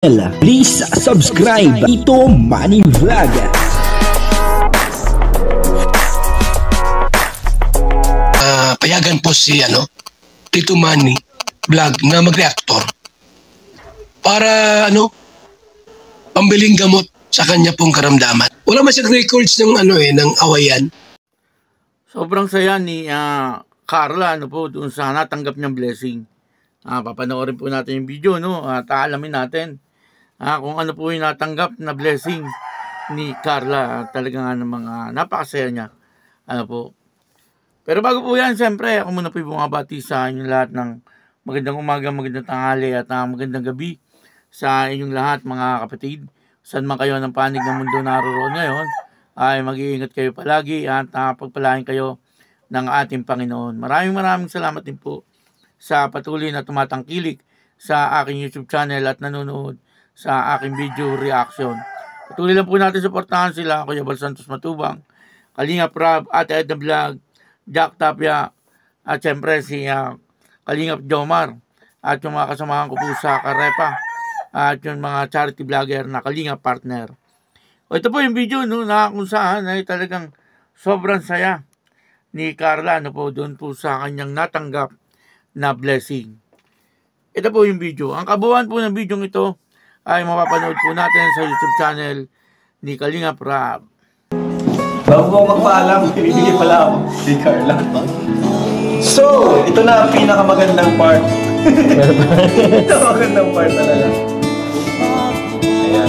Please subscribe Tito Manny Vlog. Payagan po si Tito Manny Vlog na mag-reactor para pambiling gamot sa kanya pong karamdaman. Wala man siyang records ng ng awayan. Sobrang saya ni Carla doon sa natanggap niyang blessing. Papanoorin po natin yung video at aalamin natin kung ano po yung natanggap na blessing ni Carla. Talaga nga namang napakasaya niya. Pero bago po yan, siyempre ako muna po yung bumabati sa inyong lahat ng magandang umaga, magandang tanghali at magandang gabi sa inyong lahat mga kapatid. Saan man kayo ng panig ng mundo naroon ngayon, ay mag-iingat kayo palagi at pagpalain kayo ng ating Panginoon. Maraming salamat din po sa patuloy na tumatangkilik sa aking YouTube channel at nanonood sa aking video reaction. Patuloy lang po natin suportahan sila, Kuya Bal Santos Matubang, Kalingap Rab, Ate Edna Vlog, Jack Tapia, at syempre si Kalingap Jomar, at yung mga kasamahan ko po sa Karepa, at yung mga charity vlogger na Kalingap Partner. Ito po yung video na kung saan ay talagang sobrang saya ni Carla doon po sa kanyang natanggap na blessing. Ito po yung video. Ang kabuuan po ng video ito ay mapapanood po natin sa YouTube channel ni Kalingap Rab. Bago ko magpaalam, ibibigay pala ako si Carla. So, ito na ang pinakamagandang part. Ito ang magandang part talaga. Ayan.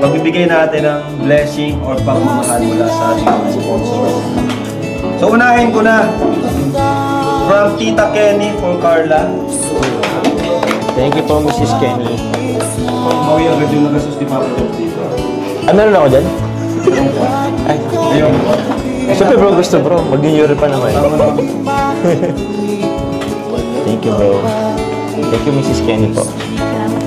Pagbibigay natin ng blessing or pagmamahal mula sa ating mga sponsor. So, unahin ko na. From Tita Kenny for Carla. Thank you po, Mrs. Kenny. Mawi agad yung nagasos ni Papa Job dito. Meron ako dyan? Ay, ayun. siyempre bro, gusto bro. Mag-injury pa naman. Thank you bro. Thank you, Mrs. Kenny po.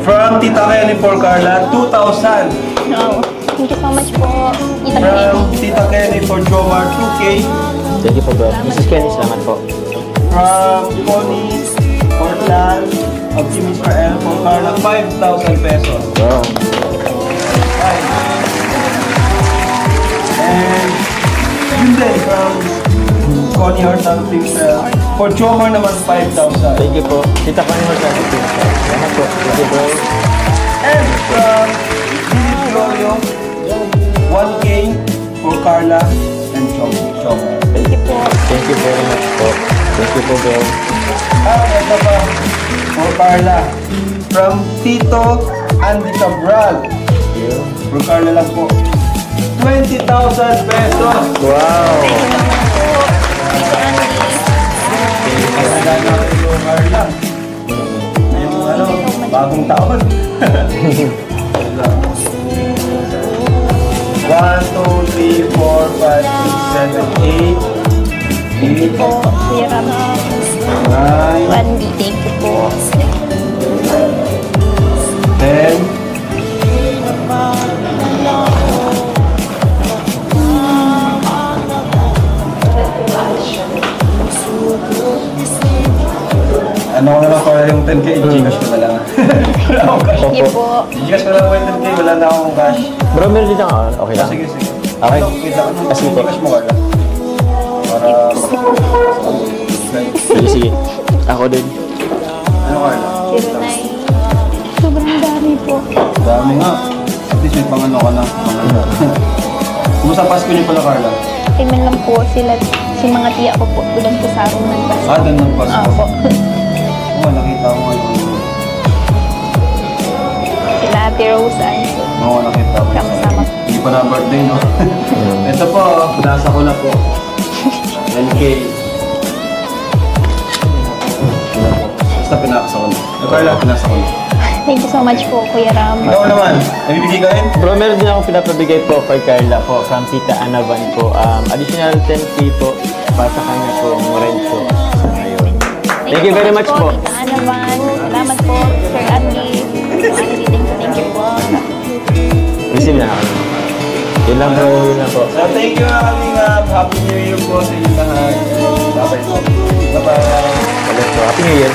From Tita Kenny for Carla, 2,000. No. Thank you so much po, Tita From Kenny. Tita Kenny for Jomar, 2K. Thank you po bro. Mrs. Kenny, salamat po. From Connie Orlan of Team Israel for Carla, 5,000 pesos. Wow. And yun din from Connie Orlan of Team Israel for Jomar naman, 5,000. Thank you po. Tita Connie Hortado. Salamat po. Thank you bro. And from Lily Glorio, 1K for Carla and Jomar. Thank you po. Thank you very much po. Thank you po bro. Ito pa for Carla from Tito Andy Cabral. For Carla lang po, 20,000 pesos. Wow. Pagkakala natin yung Carla. Ngayong bagong taon. 1, 2, 3, 4, 5, 6, 7, 8. Thank you po, Kuya Ram. 1B, thank you po. 10. Ano ko na lang para yung 10K, Gcash ko na lang. Thank you po. Gcash ko na lang po yung 10K, wala na akong cash. Bro, meron din ako. Okay lang. Sige. Okay. Wait lang, ano Sige po. Gcash mo ka lang? Para... Sige. Ako din. Ano ka lang? 09. Sobrang dami po. Dami nga. At least may pangano ka na. Kumusta Pasko niyo pala, Carla? Timan lang po sila, si mga tiya ko po, doon po sa room ng Pasko. Doon ng Pasko. Opo. Oo, nakita ko ngayon. Sila Ate Rose ay Oo, nakita ko. kasama. Hindi pa na birthday, no? Ito po, nasa ko na po. NK. Basta pinakasa ko na. Carla, pinasa ko na. Thank you so much po, Kuya Ram. Ikaw naman, nabibigay ka rin? Bro, meron din ako pinapabigay po kay Carla po from Tita Anavan po. Additional 10K po para sa kanya po, rent po. Ayun. Thank you very much po. Tita Anavan. Salamat po, Sir Andy. Thank you po. Receive na ako. Yun lang bro, yun lang po. So, thank you Kalingap. Happy New Year po sa inyo lahat. Bye-bye po. Bye-bye. Happy New Year.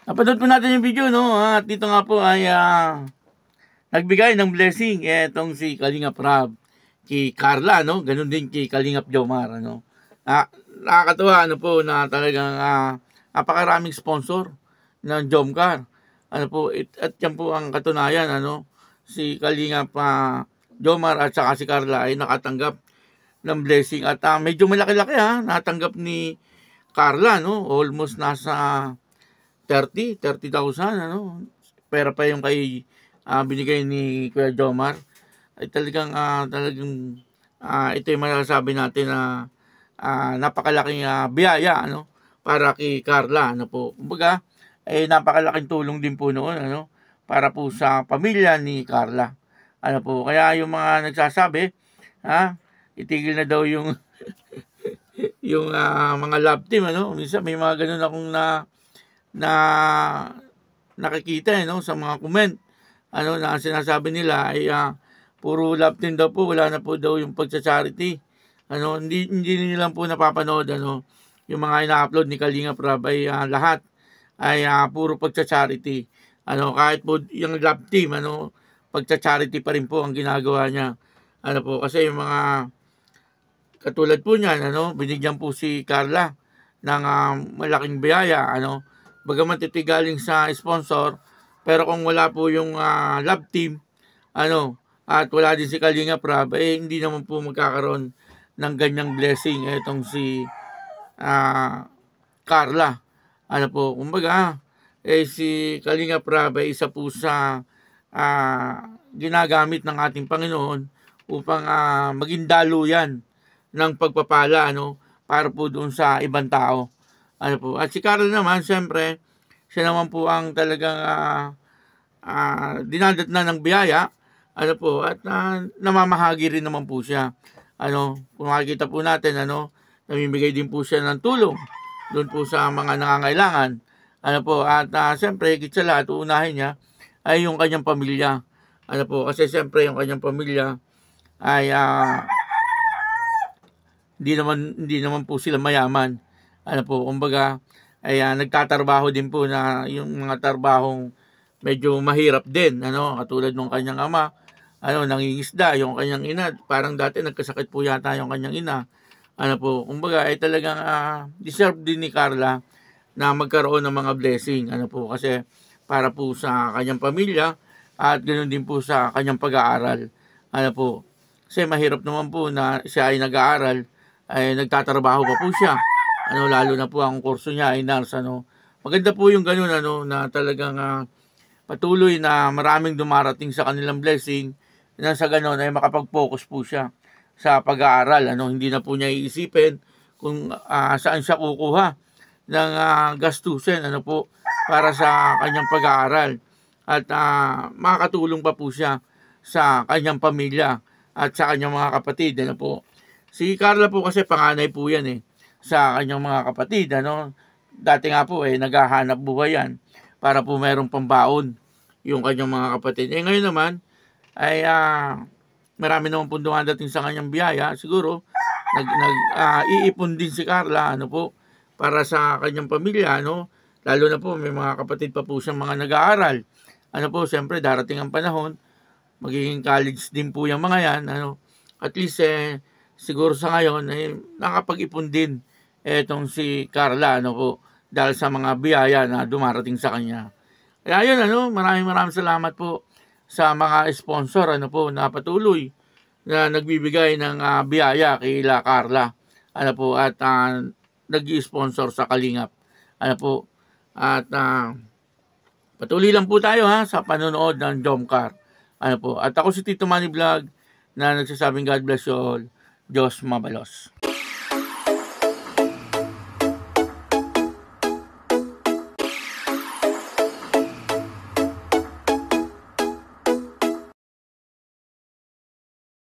Napanood po natin yung video, no? At dito nga po ay nagbigay ng blessing etong si Kalingap Rab kay Carla, no? Ganun din kay Kalingap Jomar, ano? Nakakatuwa, ano po, na talagang napakaraming sponsor ng Jomcar. Ano po, at yan po ang katunayan, ano? Si Kalingap Jomar at saka si Carla ay nakatanggap ng blessing. At medyo malaki-laki, natanggap ni Carla, no? Almost nasa 30,000, ano? Pera pa yung kay binigay ni Kuya Jomar. Ay talagang ito yung masasabi natin na napakalaking biyaya, ano, para kay Carla, ano po. Kumbaga, napakalaking tulong din po noon, ano, para po sa pamilya ni Carla. Ano po, kaya yung mga nagsasabi, itigil na daw yung yung mga love team, ano. Minsan may mga ganun akong nakikita, no, sa mga comment, ano, na sinasabi nila ay puro love team daw po, wala na po daw yung pagsa-charity. Ano, hindi nila po napapanood, ano, yung mga ina-upload ni Kalingap Rab ay lahat ay puro pagsa-charity. Ano, kahit po yung love team, ano, pagsa-charity pa rin po ang ginagawa niya. Ano po, kasi yung mga katulad po niyan, ano, binigyan po si Carla ng malaking biyaya, ano, bagamat ito galing sa sponsor, pero kung wala po yung love team, ano, at wala din si Kalingap Rab, hindi naman po magkakaroon ng ganyang blessing itong si Carla. Ano po, kumbaga, si Kalingap Rab ay isa po sa ginagamit ng ating Panginoon upang maging daluyan ng pagpapala, ano, para po doon sa ibang tao. Ano po, at si Carla naman, siyempre, siya naman po ang talagang dinadatnan ng biyaya, ano po, at namamahagi rin naman po siya. Ano, kung makikita po natin, ano, namimigay din po siya ng tulong doon po sa mga nangangailangan. Ano po, at siyempre, higit sa lahat, uunahin niya ay yung kanyang pamilya. Ano po, kasi siyempre yung kanyang pamilya ay hindi naman po sila mayaman. Ano po, kumbaga, ay nagtatrabaho din po na yung mga trabahong medyo mahirap din, ano, katulad ng kanyang ama, ano, nangingisda, yung kanyang ina, parang dati nagkasakit po yata yung kanyang ina. Ano po, kumbaga ay talagang deserve din ni Carla na magkaroon ng mga blessing, ano po, kasi para po sa kanyang pamilya at ganoon din po sa kanyang pag-aaral. Ano po, kasi mahirap naman po na siya ay nag-aaral, ay nagtatrabaho pa po siya. Ano, lalo na po ang kurso niya ay nurse, ano. Maganda po yung ganoon, ano, na talagang patuloy na maraming dumarating sa kanilang blessing, na sa ganoon ay makapag-focus po siya sa pag-aaral, ano. Hindi na po niya iisipin kung saan siya kukuha ng gastusin, ano po, para sa kanyang pag-aaral, at makakatulong pa po siya sa kanyang pamilya at sa kanyang mga kapatid, ano po. Si Carla po kasi panganay po yan sa kanyang mga kapatid, ano. Dati nga po naghahanap buhay yan para po mayroong pambaon yung kanyang mga kapatid. Ngayon naman ay marami naman po dumadating sa kanyang biyaya. Siguro iipon din si Carla, ano po, para sa kanyang pamilya, ano. Lalo na po may mga kapatid pa po siyang mga nag-aaral. Ano po, siyempre darating ang panahon, magiging college din po yung mga yan, ano. At least siguro sa ngayon nakapag-ipon din etong si Carla, ano po, dahil sa mga biyaya na dumarating sa kanya. Kaya yun, ano, maraming salamat po sa mga sponsor, ano po, na patuloy na nagbibigay ng biyaya kay Carla, ano po, at nag-i-sponsor sa Kalingap, ano po. At patuloy lang po tayo sa panonood ng Jomcar, ano po. At ako si Tito Manny Vlog na nagsasabing God bless you all. Diyos mabalos.